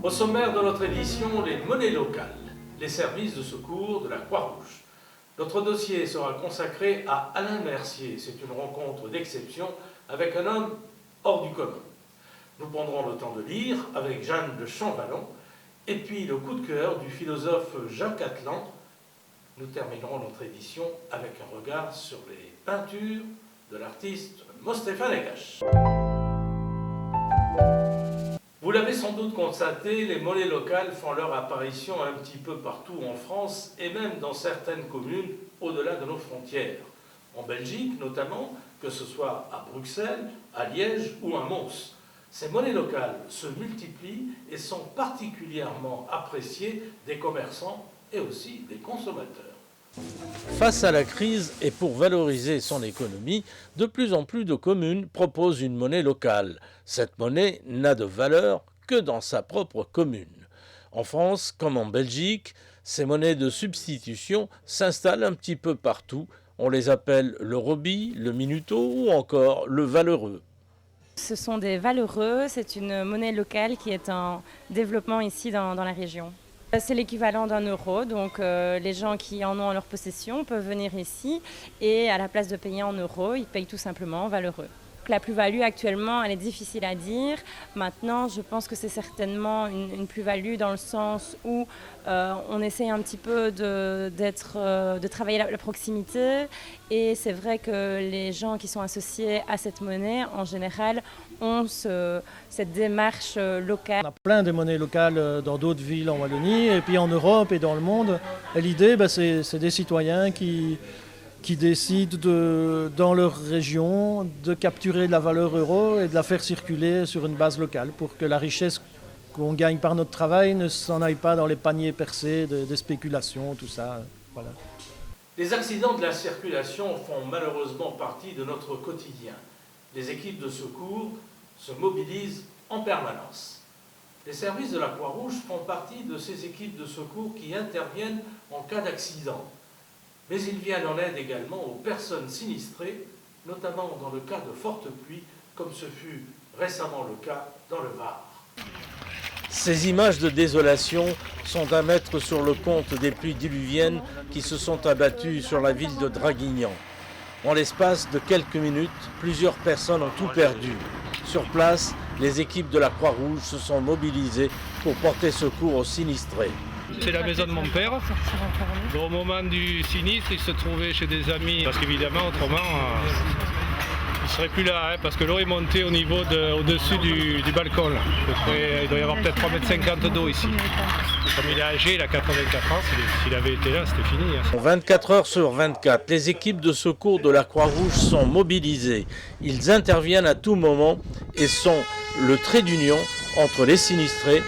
Au sommaire de notre édition, les monnaies locales, les services de secours de la Croix-Rouge. Notre dossier sera consacré à Alain Mercier. C'est une rencontre d'exception avec un homme hors du commun. Nous prendrons le temps de lire avec Jeanne de Champvallon et puis le coup de cœur du philosophe Jacques Atlan. Nous terminerons notre édition avec un regard sur les peintures de l'artiste Mostapha Negache. Vous l'avez sans doute constaté, les monnaies locales font leur apparition un petit peu partout en France et même dans certaines communes au-delà de nos frontières. En Belgique notamment, que ce soit à Bruxelles, à Liège ou à Mons. Ces monnaies locales se multiplient et sont particulièrement appréciées des commerçants et aussi des consommateurs. Face à la crise et pour valoriser son économie, de plus en plus de communes proposent une monnaie locale. Cette monnaie n'a de valeur que dans sa propre commune. En France, comme en Belgique, ces monnaies de substitution s'installent un petit peu partout. On les appelle le robi, le minuto ou encore le valeureux. Ce sont des valeureux, c'est une monnaie locale qui est en développement ici dans la région. C'est l'équivalent d'un euro, donc les gens qui en ont en leur possession peuvent venir ici et à la place de payer en euros, ils payent tout simplement en valeureux. La plus-value actuellement, elle est difficile à dire. Maintenant, je pense que c'est certainement une plus-value dans le sens où on essaye un petit peu de travailler la proximité. Et c'est vrai que les gens qui sont associés à cette monnaie, en général, ont cette démarche locale. On a plein de monnaies locales dans d'autres villes en Wallonie, et puis en Europe et dans le monde. Et l'idée, c'est des citoyens qui décident dans leur région de capturer de la valeur euro et de la faire circuler sur une base locale pour que la richesse qu'on gagne par notre travail ne s'en aille pas dans les paniers percés des spéculations, tout ça. Voilà. Les accidents de la circulation font malheureusement partie de notre quotidien. Les équipes de secours se mobilisent en permanence. Les services de la Croix-Rouge font partie de ces équipes de secours qui interviennent en cas d'accident. Mais ils viennent en aide également aux personnes sinistrées, notamment dans le cas de fortes pluies, comme ce fut récemment le cas dans le Var. Ces images de désolation sont à mettre sur le compte des pluies diluviennes qui se sont abattues sur la ville de Draguignan. En l'espace de quelques minutes, plusieurs personnes ont tout perdu. Sur place, les équipes de la Croix-Rouge se sont mobilisées pour porter secours aux sinistrés. C'est la maison de mon père. Au moment du sinistre, il se trouvait chez des amis. Parce qu'évidemment, autrement, il ne serait plus là. Parce que l'eau est montée au-dessus du balcon. Là. Il doit y avoir peut-être 3,50 m d'eau ici. Comme il est âgé, il a 84 ans. S'il avait été là, c'était fini. 24 heures sur 24, les équipes de secours de la Croix-Rouge sont mobilisées. Ils interviennent à tout moment et sont le trait d'union entre les sinistrés,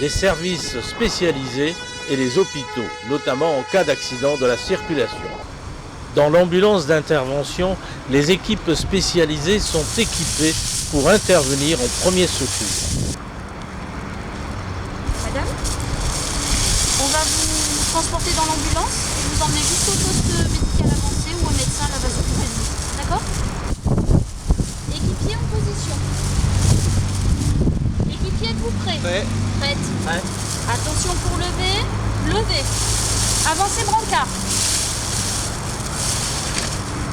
les services spécialisés et les hôpitaux, notamment en cas d'accident de la circulation. Dans l'ambulance d'intervention, les équipes spécialisées sont équipées pour intervenir en premier secours. Madame, on va vous transporter dans l'ambulance et vous emmener jusqu'au poste médical avancé où un médecin là, va s'occuper de vous. D'accord? Équipier en position. Équipier, êtes-vous prêt? Ouais. Prête? Ouais. Attention pour lever. Levez. Avancez brancard.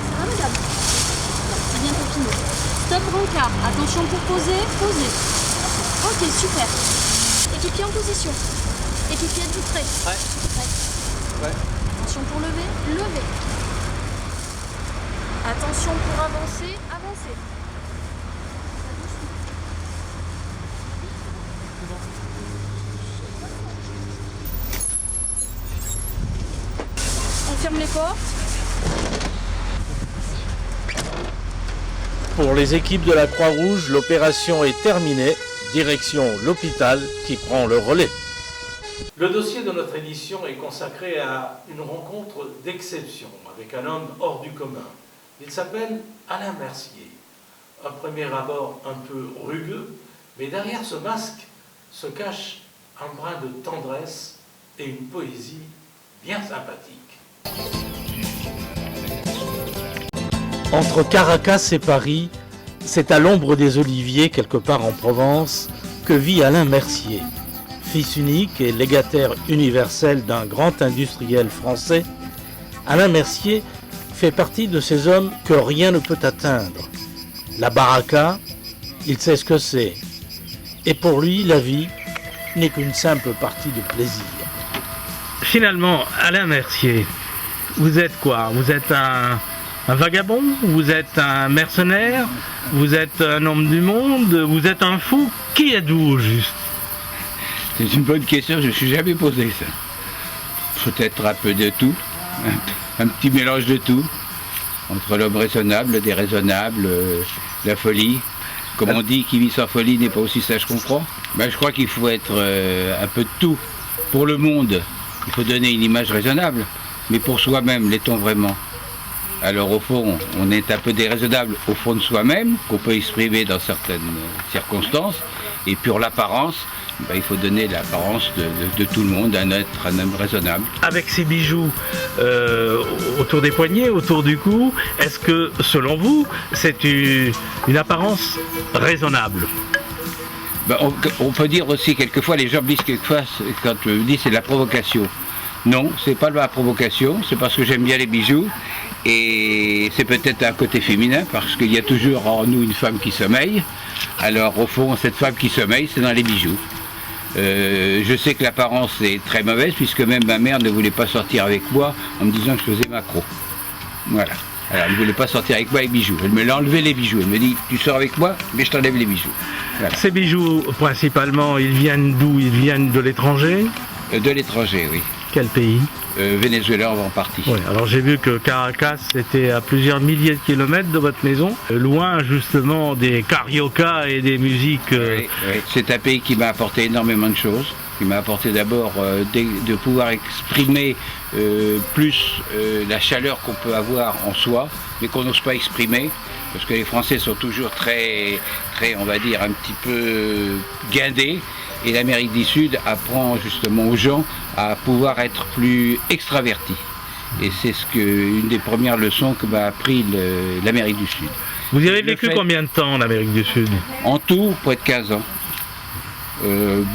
Ça va madame? C'est bientôt fini. Stop brancard. Attention pour poser. Posez. Ok, super. Équipier en position. Équipier, êtes-vous prêt? Ouais. Prête. Ouais. Attention pour lever. Levez. Attention pour avancer. Avancez. On ferme les portes. Pour les équipes de la Croix-Rouge, l'opération est terminée. Direction l'hôpital qui prend le relais. Le dossier de notre édition est consacré à une rencontre d'exception avec un homme hors du commun. Il s'appelle Alain Mercier. Un premier abord un peu rugueux, mais derrière ce masque se cache un brin de tendresse et une poésie bien sympathique. Entre Caracas et Paris, c'est à l'ombre des oliviers, quelque part en Provence, que vit Alain Mercier. Fils unique et légataire universel d'un grand industriel français, Alain Mercier fait partie de ces hommes que rien ne peut atteindre. La baraka, il sait ce que c'est. Et pour lui, la vie n'est qu'une simple partie de plaisir. Finalement, Alain Mercier, vous êtes quoi? Vous êtes un vagabond? Vous êtes un mercenaire? Vous êtes un homme du monde? Vous êtes un fou? Qui êtes-vous au juste? C'est une bonne question, je ne me suis jamais posé ça. Peut-être un peu de tout, un petit mélange de tout, entre l'homme raisonnable, le déraisonnable, la folie. Comme on dit, qui vit sans folie n'est pas aussi sage qu'on croit. Ben, je crois qu'il faut être un peu de tout. Pour le monde, il faut donner une image raisonnable, mais pour soi-même, l'est-on vraiment? Alors au fond, on est un peu déraisonnable au fond de soi-même, qu'on peut exprimer dans certaines circonstances, et pour l'apparence, ben, il faut donner l'apparence de tout le monde, un homme raisonnable. Avec ces bijoux autour des poignets, autour du cou, est-ce que, selon vous, c'est une apparence raisonnable? Ben, on peut dire aussi, quelquefois, les gens me disent quelquefois, quand je dis c'est de la provocation. Non, c'est pas de la provocation, c'est parce que j'aime bien les bijoux, et c'est peut-être un côté féminin, parce qu'il y a toujours en nous une femme qui sommeille. Alors au fond, cette femme qui sommeille, c'est dans les bijoux. Je sais que l'apparence est très mauvaise, puisque même ma mère ne voulait pas sortir avec moi en me disant que je faisais macro. Voilà. Alors, elle ne voulait pas sortir avec moi avec bijoux. Elle me l'a enlevé les bijoux. Elle me dit, tu sors avec moi, mais je t'enlève les bijoux. Voilà. Ces bijoux, principalement, ils viennent d'où? Ils viennent de l'étranger? De l'étranger, oui. Quel pays? Venezuela en partie. Oui, alors j'ai vu que Caracas était à plusieurs milliers de kilomètres de votre maison, loin justement des cariocas et des musiques. Oui. C'est un pays qui m'a apporté énormément de choses, qui m'a apporté d'abord de pouvoir exprimer plus la chaleur qu'on peut avoir en soi, mais qu'on n'ose pas exprimer, parce que les Français sont toujours très, on va dire, un petit peu guindés. Et l'Amérique du Sud apprend justement aux gens à pouvoir être plus extravertis. Et c'est une des premières leçons que m'a appris l'Amérique du Sud. Vous y avez vécu combien de temps en Amérique du Sud? En tout, près de 15 ans.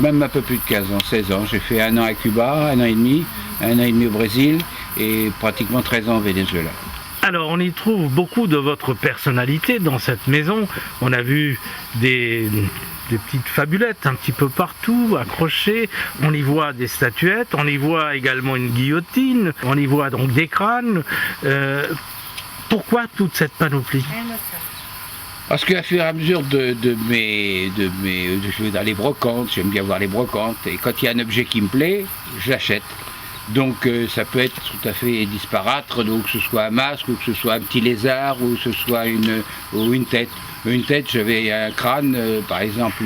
Même un peu plus de 15 ans, 16 ans. J'ai fait 1 an à Cuba, 1 an et demi au Brésil et pratiquement 13 ans au Venezuela. Alors on y trouve beaucoup de votre personnalité dans cette maison. On a vu des petites fabulettes un petit peu partout, accrochées. On y voit des statuettes, on y voit également une guillotine, on y voit donc des crânes. Pourquoi toute cette panoplie? Parce qu'à fur et à mesure je vais dans les brocantes, j'aime bien voir les brocantes, et quand il y a un objet qui me plaît, je l'achète. Donc ça peut être tout à fait disparate, donc que ce soit un masque, ou que ce soit un petit lézard, ou que ce soit une tête. Une tête, j'avais un crâne, par exemple,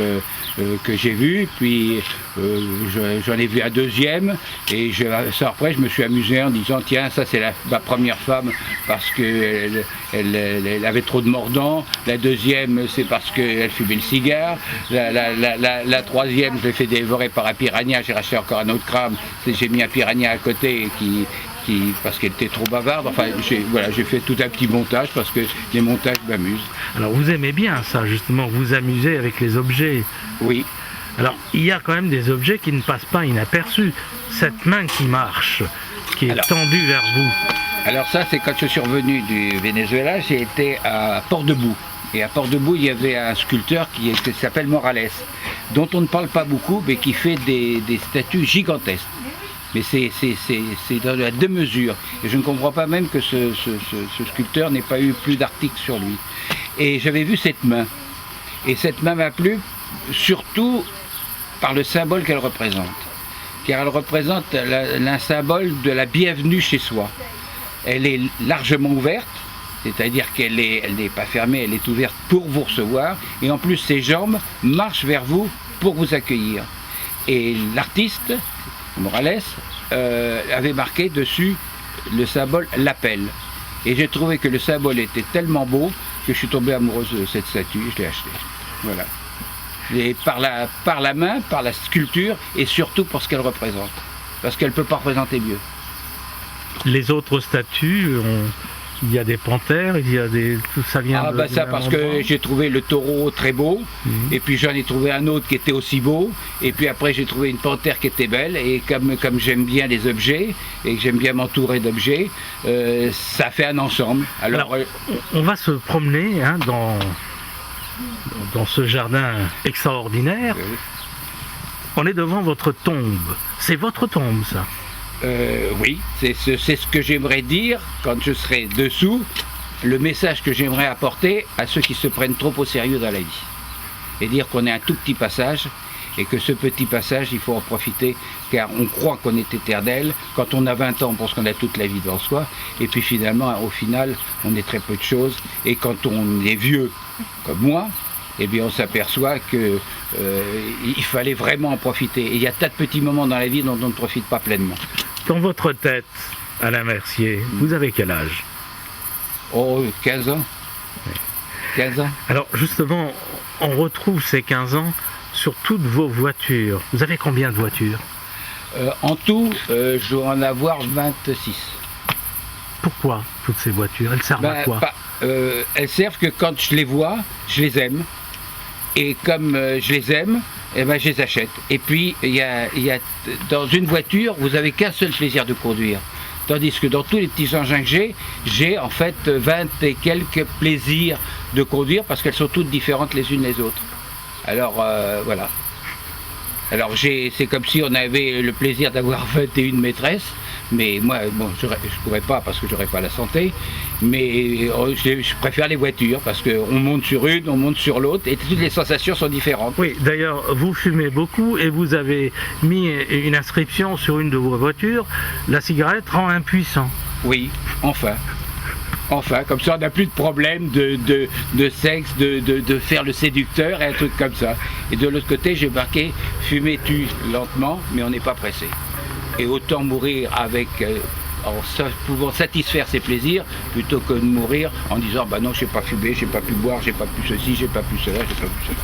que j'ai vu, puis j'en ai vu un deuxième, et après je me suis amusé en disant, tiens, ça c'est ma première femme, parce qu'elle avait trop de mordants, la deuxième c'est parce qu'elle fumait le cigare, la troisième je l'ai fait dévorer par un piranha, j'ai racheté encore un autre crâne, j'ai mis un piranha à côté parce qu'elle était trop bavarde. Enfin, j'ai fait tout un petit montage parce que les montages m'amusent. Alors vous aimez bien ça, justement, vous amusez avec les objets. Oui. Alors il y a quand même des objets qui ne passent pas inaperçus. Cette main qui marche, qui est tendue vers vous. Alors ça, c'est quand je suis revenu du Venezuela, j'ai été à Port-de-Bouc. Et à Port-de-Bouc, il y avait un sculpteur qui s'appelle Morales, dont on ne parle pas beaucoup, mais qui fait des statues gigantesques. Mais c'est dans la démesure. Et je ne comprends pas même que ce sculpteur n'ait pas eu plus d'articles sur lui. Et j'avais vu cette main. Et cette main m'a plu, surtout par le symbole qu'elle représente. Car elle représente un symbole de la bienvenue chez soi. Elle est largement ouverte, c'est-à-dire qu'elle n'est pas fermée, elle est ouverte pour vous recevoir. Et en plus, ses jambes marchent vers vous pour vous accueillir. Et l'artiste, Morales, avait marqué dessus le symbole l'appel. Et j'ai trouvé que le symbole était tellement beau que je suis tombé amoureuse de cette statue et je l'ai achetée. Voilà. Et par la main, par la sculpture et surtout pour ce qu'elle représente. Parce qu'elle ne peut pas représenter mieux. Les autres statues Il y a des panthères, il y a des... Tout ça vient Ah de... bah ça parce que j'ai trouvé le taureau très beau, et puis j'en ai trouvé un autre qui était aussi beau, et puis après j'ai trouvé une panthère qui était belle, et comme j'aime bien les objets, et que j'aime bien m'entourer d'objets, ça fait un ensemble. Alors on va se promener hein, dans ce jardin extraordinaire. On est devant votre tombe. C'est votre tombe, ça? Oui, c'est ce que j'aimerais dire quand je serai dessous, le message que j'aimerais apporter à ceux qui se prennent trop au sérieux dans la vie. Et dire qu'on est un tout petit passage, et que ce petit passage, il faut en profiter, car on croit qu'on est éternel. Quand on a 20 ans, on pense qu'on a toute la vie devant soi, et puis finalement, au final, on est très peu de choses, et quand on est vieux, comme moi, eh bien on s'aperçoit qu'il fallait vraiment en profiter. Et il y a tas de petits moments dans la vie dont on ne profite pas pleinement. Dans votre tête, Alain Mercier, vous avez quel âge? Oh, 15 ans. 15 ans. Alors justement, on retrouve ces 15 ans sur toutes vos voitures. Vous avez combien de voitures? En tout, je dois en avoir 26. Pourquoi toutes ces voitures? Elles servent à quoi? Elles servent que quand je les vois, je les aime. Et comme je les aime, eh ben, je les achète. Et puis, il y a, dans une voiture, vous n'avez qu'un seul plaisir de conduire. Tandis que dans tous les petits engins que j'ai en fait 20 et quelques plaisirs de conduire parce qu'elles sont toutes différentes les unes les autres. Alors, voilà. Alors, c'est comme si on avait le plaisir d'avoir 21 maîtresses. Mais moi, bon, je ne pourrais pas parce que je n'aurais pas la santé, mais je préfère les voitures parce qu'on monte sur une, on monte sur l'autre et toutes les sensations sont différentes. Oui, d'ailleurs, vous fumez beaucoup et vous avez mis une inscription sur une de vos voitures, la cigarette rend impuissant. Oui, enfin. Enfin, comme ça on n'a plus de problème de sexe, de faire le séducteur et un truc comme ça. Et de l'autre côté, j'ai marqué « Fumez-tu lentement, mais on n'est pas pressé ». Et autant mourir en pouvant satisfaire ses plaisirs plutôt que de mourir en disant bah non, j'ai pas fumé, j'ai pas pu boire, j'ai pas pu ceci, j'ai pas pu cela, j'ai pas pu cela.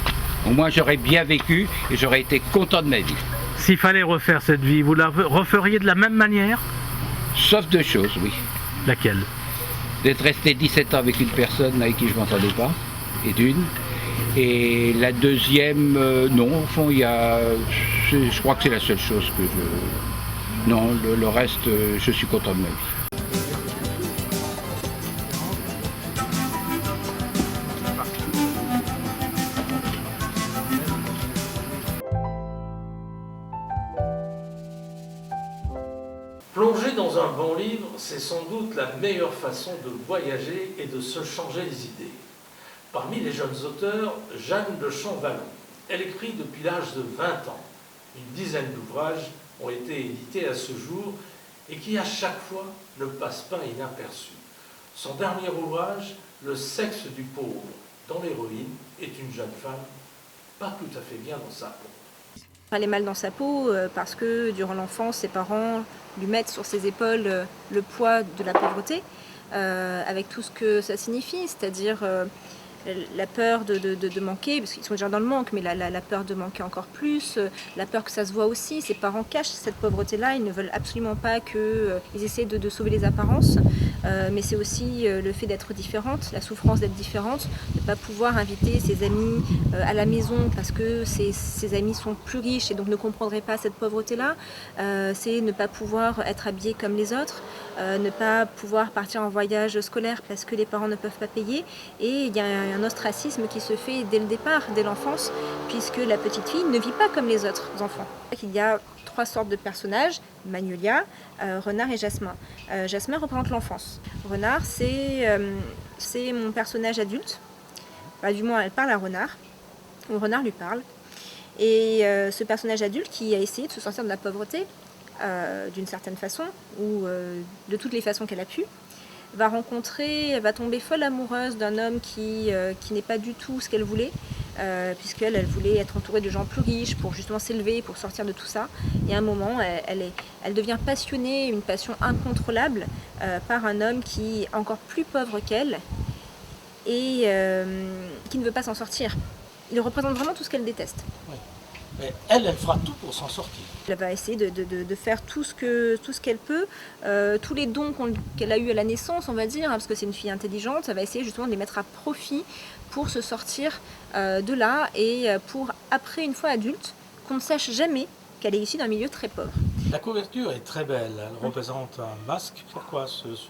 Au moins j'aurais bien vécu et j'aurais été content de ma vie. S'il fallait refaire cette vie, vous la referiez de la même manière? Sauf deux choses, oui. Laquelle? D'être resté 17 ans avec une personne avec qui je m'entendais pas, et d'une. Et la deuxième, non, au fond, je crois que c'est la seule chose que je... Non, le reste, je suis content de ma vie. Plonger dans un bon livre, c'est sans doute la meilleure façon de voyager et de se changer les idées. Parmi les jeunes auteurs, Jeanne de Champvallon. Elle écrit depuis l'âge de 20 ans. Une dizaine d'ouvrages ont été édités à ce jour et qui à chaque fois ne passent pas inaperçus. Son dernier ouvrage, Le sexe du pauvre, dont l'héroïne est une jeune femme pas tout à fait bien dans sa peau. Elle est mal dans sa peau parce que durant l'enfance, ses parents lui mettent sur ses épaules le poids de la pauvreté, avec tout ce que ça signifie, c'est-à-dire la peur de manquer, parce qu'ils sont déjà dans le manque, mais la peur de manquer encore plus, la peur que ça se voit aussi. Ses parents cachent cette pauvreté-là, ils ne veulent absolument pas qu'ils essaient de sauver les apparences, mais c'est aussi le fait d'être différente, la souffrance d'être différente, de ne pas pouvoir inviter ses amis à la maison parce que ses amis sont plus riches et donc ne comprendraient pas cette pauvreté-là. C'est ne pas pouvoir être habillé comme les autres, ne pas pouvoir partir en voyage scolaire parce que les parents ne peuvent pas payer, et il y a un ostracisme qui se fait dès le départ, dès l'enfance, puisque la petite fille ne vit pas comme les autres enfants. Il y a 3 sortes de personnages, Magnolia, Renard et Jasmin. Jasmin représente l'enfance. Renard, c'est mon personnage adulte. Bah, du moins, elle parle à Renard, ou Renard lui parle. Et ce personnage adulte qui a essayé de se sortir de la pauvreté, d'une certaine façon, ou de toutes les façons qu'elle a pu, va tomber folle amoureuse d'un homme qui n'est pas du tout ce qu'elle voulait, puisqu'elle voulait être entourée de gens plus riches pour justement s'élever, pour sortir de tout ça. Et à un moment, elle devient passionnée, une passion incontrôlable, par un homme qui est encore plus pauvre qu'elle et qui ne veut pas s'en sortir. Il représente vraiment tout ce qu'elle déteste. Mais elle fera tout pour s'en sortir. Elle va essayer de faire tout ce qu'elle peut, tous les dons qu'elle a eus à la naissance, on va dire, parce que c'est une fille intelligente, elle va essayer justement de les mettre à profit pour se sortir de là et pour, après, une fois adulte, qu'on ne sache jamais qu'elle est issue d'un milieu très pauvre. La couverture est très belle, elle représente un masque. Pourquoi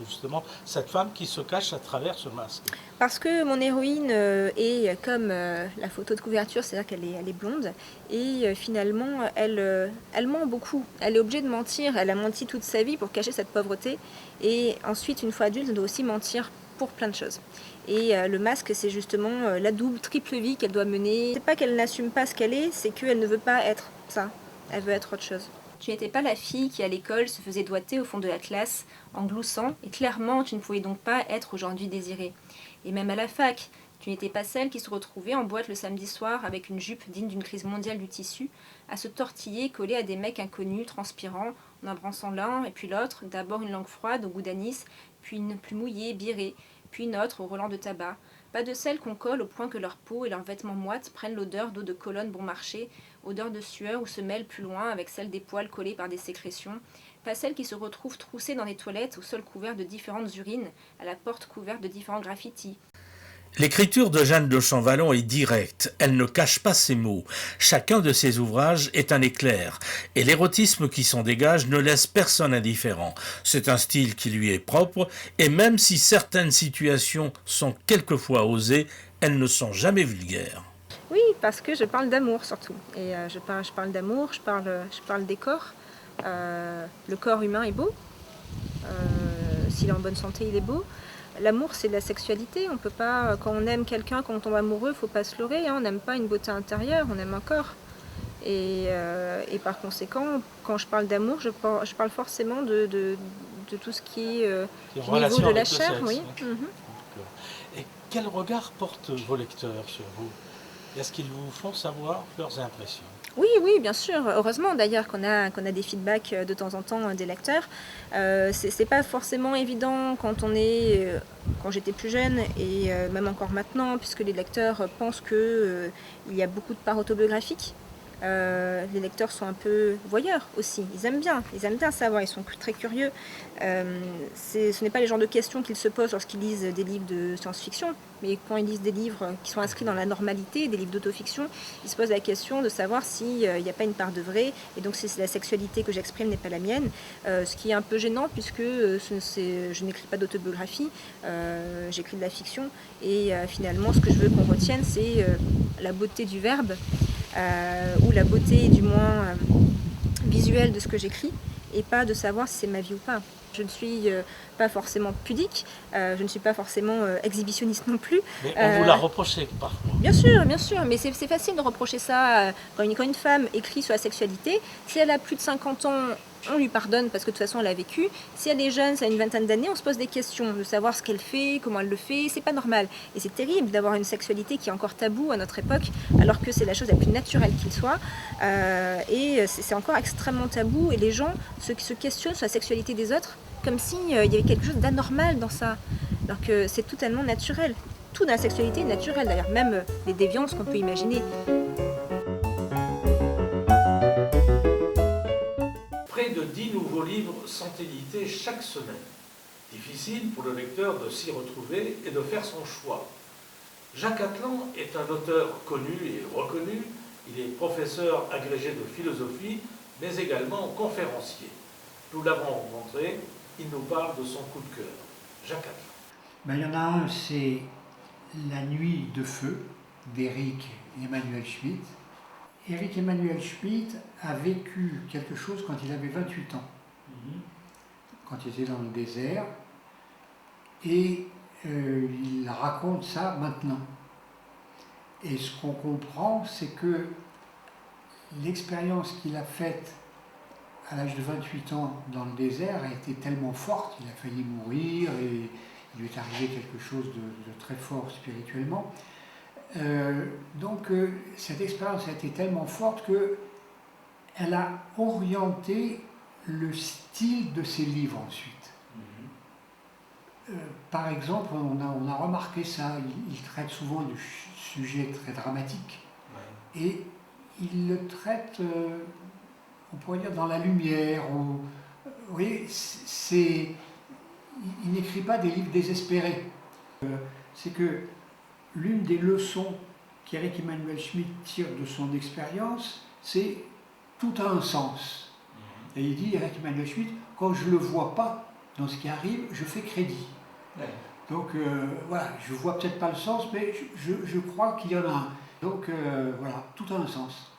justement cette femme qui se cache à travers ce masque? Parce que mon héroïne est comme la photo de couverture, c'est-à-dire qu'elle est blonde, et finalement elle ment beaucoup. Elle est obligée de mentir, elle a menti toute sa vie pour cacher cette pauvreté, et ensuite une fois adulte elle doit aussi mentir pour plein de choses. Et le masque, c'est justement la double, triple vie qu'elle doit mener. C'est pas qu'elle n'assume pas ce qu'elle est, c'est qu'elle ne veut pas être ça, elle veut être autre chose. Tu n'étais pas la fille qui, à l'école, se faisait doigter au fond de la classe en gloussant, et clairement, tu ne pouvais donc pas être aujourd'hui désirée. Et même à la fac, tu n'étais pas celle qui se retrouvait en boîte le samedi soir avec une jupe digne d'une crise mondiale du tissu, à se tortiller collée à des mecs inconnus, transpirants, en embrassant l'un et puis l'autre, d'abord une langue froide au goût d'anis, puis une plus mouillée, birée, puis une autre au relent de tabac. Pas de celles qu'on colle au point que leur peau et leurs vêtements moites prennent l'odeur d'eau de colonne bon marché, odeur de sueur ou se mêlent plus loin avec celle des poils collés par des sécrétions. Pas celles qui se retrouvent troussées dans les toilettes au sol couvert de différentes urines, à la porte couverte de différents graffitis. L'écriture de Jeanne de Champvallon est directe, elle ne cache pas ses mots. Chacun de ses ouvrages est un éclair, et l'érotisme qui s'en dégage ne laisse personne indifférent. C'est un style qui lui est propre, et même si certaines situations sont quelquefois osées, elles ne sont jamais vulgaires. Oui, parce que je parle d'amour surtout. Et je parle d'amour, je parle des corps. Le corps humain est beau. S'il est en bonne santé, il est beau. L'amour, c'est de la sexualité. On peut pas, quand on aime quelqu'un, quand on tombe amoureux, il ne faut pas se leurrer. On n'aime pas une beauté intérieure, on aime un corps. Et par conséquent, quand je parle d'amour, je parle forcément de tout ce qui est au niveau de la chair. Oui. Et quel regard portent vos lecteurs sur vous? Est-ce qu'ils vous font savoir leurs impressions? Oui, bien sûr. Heureusement d'ailleurs qu'on a des feedbacks de temps en temps des lecteurs. C'est pas forcément évident quand j'étais plus jeune et même encore maintenant, puisque les lecteurs pensent qu'il y a beaucoup de parts autobiographiques. Les lecteurs sont un peu voyeurs aussi, ils aiment bien savoir, ils sont très curieux. Ce n'est pas les genres de questions qu'ils se posent lorsqu'ils lisent des livres de science-fiction, mais quand ils lisent des livres qui sont inscrits dans la normalité, des livres d'autofiction, ils se posent la question de savoir s'il n'y a pas une part de vrai, et donc si la sexualité que j'exprime n'est pas la mienne, ce qui est un peu gênant puisque je n'écris pas d'autobiographie, j'écris de la fiction, et finalement ce que je veux qu'on retienne, c'est la beauté du verbe, ou la beauté du moins visuelle de ce que j'écris, et pas de savoir si c'est ma vie ou pas. Je ne suis pas forcément pudique, je ne suis pas forcément exhibitionniste non plus. Mais on vous l'a reproché parfois. Bien sûr, mais c'est facile de reprocher ça quand une femme écrit sur la sexualité. Si elle a plus de 50 ans, on lui pardonne parce que de toute façon elle a vécu. Si elle est jeune, ça a une vingtaine d'années, on se pose des questions de savoir ce qu'elle fait, comment elle le fait, c'est pas normal. Et c'est terrible d'avoir une sexualité qui est encore taboue à notre époque, alors que c'est la chose la plus naturelle qu'il soit. Et c'est encore extrêmement tabou, et les gens se questionnent sur la sexualité des autres comme s'il y avait quelque chose d'anormal dans ça, alors que c'est totalement naturel. Tout dans la sexualité est naturel, d'ailleurs, même les déviances qu'on peut imaginer. Près de 10 nouveaux livres sont édités chaque semaine. Difficile pour le lecteur de s'y retrouver et de faire son choix. Jacques Atlan est un auteur connu et reconnu. Il est professeur agrégé de philosophie, mais également conférencier. Nous l'avons rencontré, il nous parle de son coup de cœur. Jacques Atlan. Il y en a un, c'est La nuit de feu d'Éric Emmanuel Schmitt. Éric Emmanuel Schmitt a vécu quelque chose quand il avait 28 ans, quand il était dans le désert, et il raconte ça maintenant. Et ce qu'on comprend, c'est que l'expérience qu'il a faite à l'âge de 28 ans dans le désert a été tellement forte, il a failli mourir et il lui est arrivé quelque chose de très fort spirituellement. Donc cette expérience a été tellement forte qu'elle a orienté le style de ses livres ensuite. Par exemple, on a remarqué ça, il traite souvent de sujets très dramatiques, et il le traite, on pourrait dire, dans la lumière. Vous voyez, il n'écrit pas des livres désespérés. C'est que l'une des leçons qu'Éric Emmanuel Schmitt tire de son expérience, c'est tout a un sens. Et il dit, Éric Emmanuel Schmitt, quand je ne le vois pas dans ce qui arrive, je fais crédit. Ouais. Donc voilà, je ne vois peut-être pas le sens, mais je crois qu'il y en a un. Donc voilà, tout a un sens.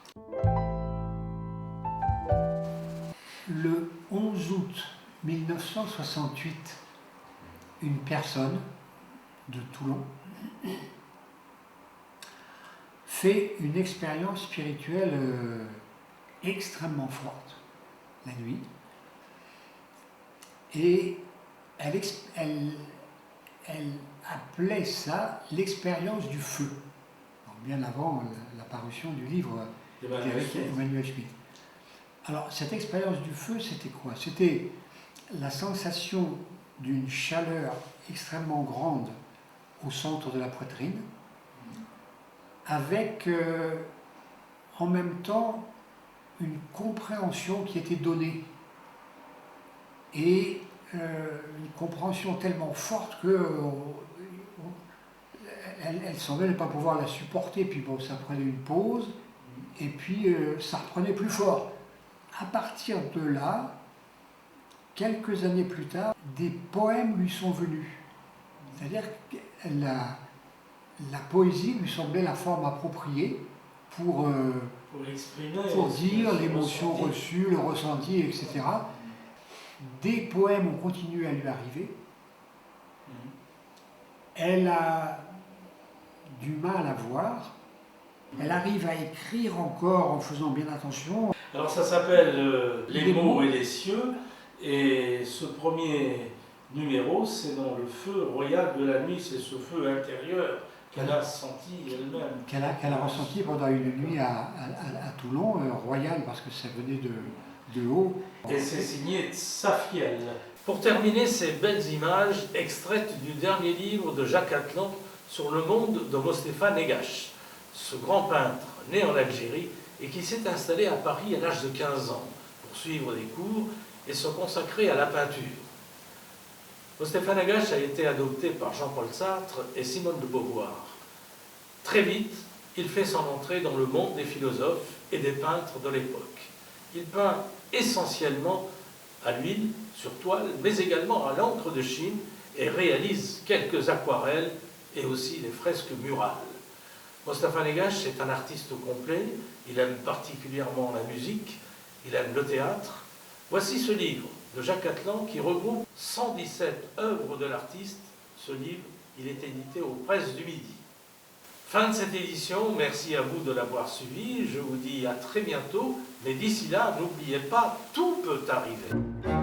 Le 11 août 1968, une personne de Toulon fait une expérience spirituelle extrêmement forte, la nuit, et elle appelait ça l'expérience du feu, donc bien avant la parution du livre d'Éric Emmanuel Schmitt. Alors cette expérience du feu, c'était quoi? C'était la sensation d'une chaleur extrêmement grande au centre de la poitrine, avec en même temps une compréhension qui était donnée, et une compréhension tellement forte que elle semblait ne pas pouvoir la supporter, puis bon, ça prenait une pause, et puis ça reprenait plus fort. À partir de là, quelques années plus tard, des poèmes lui sont venus. C'est-à-dire que la poésie lui semblait la forme appropriée pour dire l'émotion reçue, le ressenti, etc. Des poèmes ont continué à lui arriver. Elle a du mal à voir. Elle arrive à écrire encore en faisant bien attention. Alors ça s'appelle Les mots et les cieux, et ce premier numéro, c'est dans le feu royal de la nuit, c'est ce feu intérieur qu'elle a senti elle-même. Qu'elle a ressenti pendant une nuit à Toulon, royal parce que ça venait de haut. Et c'est signé Safiel. Pour terminer, ces belles images extraites du dernier livre de Jacques Atlan sur le monde de Mostefa Negash, ce grand peintre né en Algérie et qui s'est installé à Paris à l'âge de 15 ans pour suivre des cours et se consacrer à la peinture. Mostefa Negash a été adopté par Jean-Paul Sartre et Simone de Beauvoir. Très vite, il fait son entrée dans le monde des philosophes et des peintres de l'époque. Il peint essentiellement à l'huile, sur toile, mais également à l'encre de Chine et réalise quelques aquarelles et aussi des fresques murales. Mostefa Negash est un artiste complet, il aime particulièrement la musique, il aime le théâtre. Voici ce livre de Jacques Atlan qui regroupe 117 œuvres de l'artiste. Ce livre, il est édité aux Presses du Midi. Fin de cette édition, merci à vous de l'avoir suivi, je vous dis à très bientôt, mais d'ici là, n'oubliez pas, tout peut arriver.